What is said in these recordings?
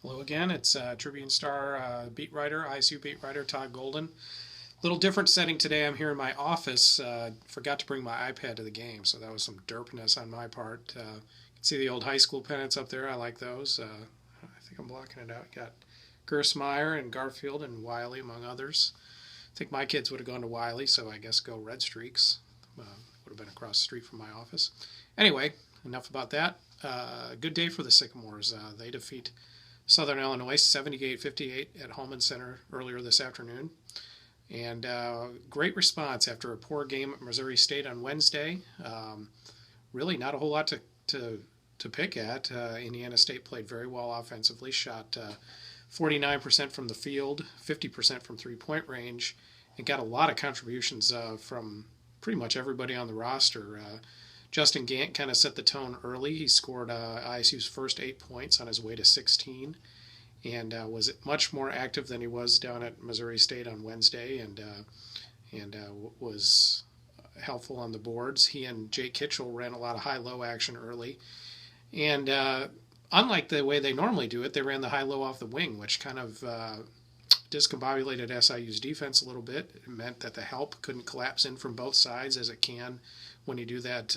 Hello again. It's Tribune-Star beat writer, ISU beat writer Todd Golden. Little different setting today. I'm here in my office. Forgot to bring my iPad to the game, so that was some derpness on my part. You can see the old high school pennants up there. I like those. I think I'm blocking it out. Got Gersmeyer and Garfield and Wiley, among others. I think my kids would have gone to Wiley, so I guess go Red Streaks. Would have been across the street from my office. Anyway, enough about that. Good day for the Sycamores. They defeat Southern Illinois 78-58 at Holman Center earlier this afternoon. And great response after a poor game at Missouri State on Wednesday. Really not a whole lot to pick at. Indiana State played very well offensively, shot 49% from the field, 50% from three-point range, and got a lot of contributions from pretty much everybody on the roster. Justin Gant kind of set the tone early. He scored ISU's first 8 points on his way to 16 and was much more active than he was down at Missouri State on Wednesday and was helpful on the boards. He and Jake Kitchell ran a lot of high-low action early. And unlike the way they normally do it, they ran the high-low off the wing, which kind of discombobulated SIU's defense a little bit. It meant that the help couldn't collapse in from both sides as it can when you do that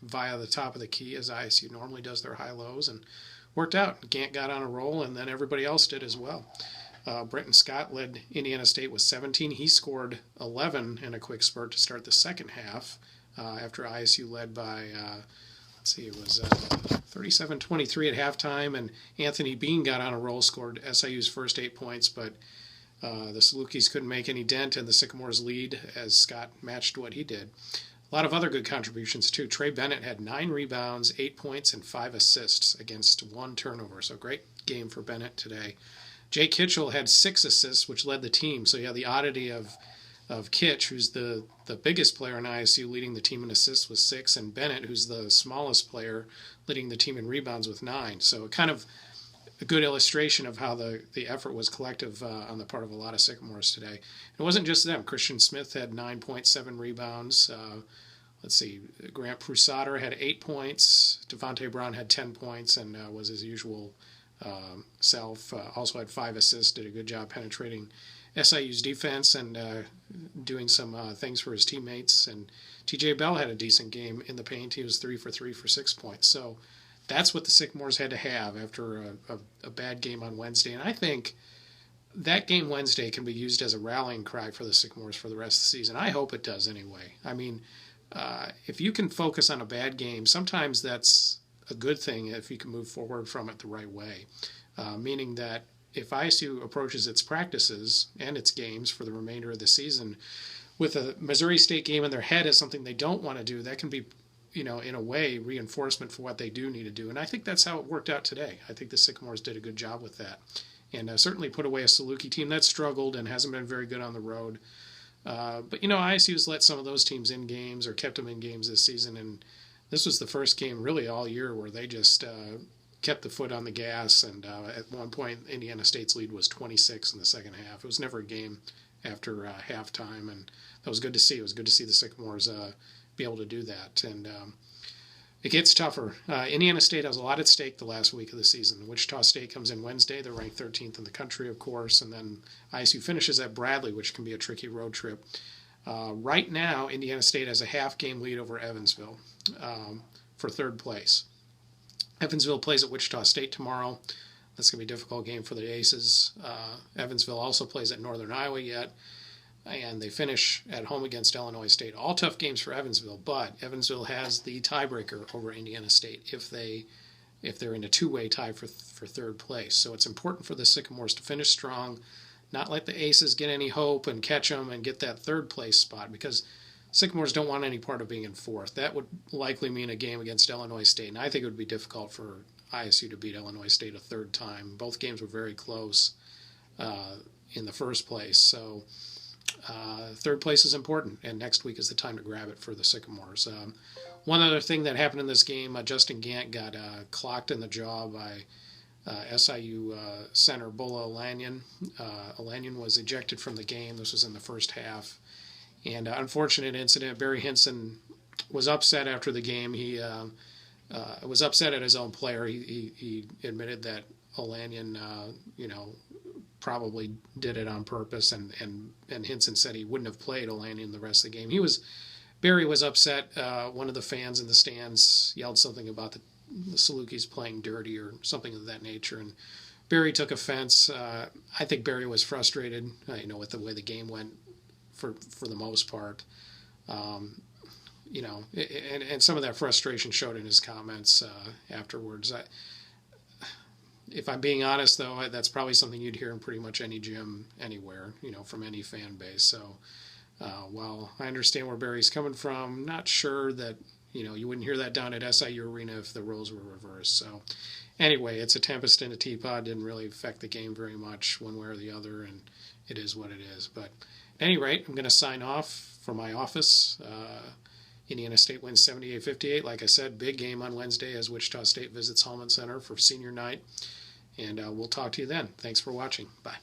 via the top of the key, as ISU normally does their high-lows, and worked out. Gant got on a roll, and then everybody else did as well. Brenton Scott led Indiana State with 17. He scored 11 in a quick spurt to start the second half after ISU led by, it was 37-23 at halftime, and Anthony Bean got on a roll, scored SIU's first 8 points, but the Salukis couldn't make any dent in the Sycamores' lead as Scott matched what he did. A lot of other good contributions, too. Trey Bennett had 9 rebounds, 8 points, and 5 assists against 1 turnover. So great game for Bennett today. Jake Kitchell had 6 assists, which led the team. So you have the oddity of Kitch, who's the biggest player in ISU, leading the team in assists with 6, and Bennett, who's the smallest player, leading the team in rebounds with 9. So kind of a good illustration of how the effort was collective on the part of a lot of Sycamores today. It wasn't just them. Christian Smith had 9.7 rebounds. Grant Prusader had 8 points. Devontae Brown had 10 points and was his usual self. Also had 5 assists, did a good job penetrating SIU's defense and doing some things for his teammates. And TJ Bell had a decent game in the paint. He was 3 for 3 for 6 points. So that's what the Sycamores had to have after a bad game on Wednesday. And I think that game Wednesday can be used as a rallying cry for the Sycamores for the rest of the season. I hope it does anyway. I mean, if you can focus on a bad game, sometimes that's a good thing if you can move forward from it the right way. Meaning that if ISU approaches its practices and its games for the remainder of the season with a Missouri State game in their head as something they don't want to do, that can be, in a way, reinforcement for what they do need to do. And I think that's how it worked out today. I think the Sycamores did a good job with that. And certainly put away a Saluki team that struggled and hasn't been very good on the road. But ISU's let some of those teams in games or kept them in games this season, and this was the first game really all year where they just kept the foot on the gas, and at one point Indiana State's lead was 26 in the second half. It was never a game after halftime, and that was good to see. It was good to see the Sycamores be able to do that, and it gets tougher. Indiana State has a lot at stake the last week of the season. Wichita State comes in Wednesday. They're ranked 13th in the country, of course, and then ISU finishes at Bradley, which can be a tricky road trip. Right now, Indiana State has a half-game lead over Evansville for third place. Evansville plays at Wichita State tomorrow. That's going to be a difficult game for the Aces. Evansville also plays at Northern Iowa yet, and they finish at home against Illinois State. All tough games for Evansville, but Evansville has the tiebreaker over Indiana State if they're in a two-way tie for third place. So it's important for the Sycamores to finish strong, not let the Aces get any hope and catch them and get that third place spot, because Sycamores don't want any part of being in fourth. That would likely mean a game against Illinois State, and I think it would be difficult for ISU to beat Illinois State a third time. Both games were very close in the first place, so third place is important, and next week is the time to grab it for the Sycamores. One other thing that happened in this game, Justin Gant got clocked in the jaw by SIU center Bola Alanyan. Alanyan was ejected from the game. This was in the first half. And unfortunate incident. Barry Hinson was upset after the game. He was upset at his own player. He admitted that Olanian, probably did it on purpose, and Hinson said he wouldn't have played Olanian the rest of the game. Barry was upset. One of the fans in the stands yelled something about the Salukis playing dirty or something of that nature, and Barry took offense. I think Barry was frustrated, with the way the game went for the most part. And some of that frustration showed in his comments afterwards. If I'm being honest, though, that's probably something you'd hear in pretty much any gym anywhere, from any fan base. So while I understand where Barry's coming from, not sure that, you wouldn't hear that down at SIU Arena if the roles were reversed. So anyway, it's a tempest in a teapot. Didn't really affect the game very much one way or the other, and it is what it is. But at any rate, I'm going to sign off from my office. Indiana State wins 78-58. Like I said, big game on Wednesday as Wichita State visits Hallman Center for senior night. And we'll talk to you then. Thanks for watching. Bye.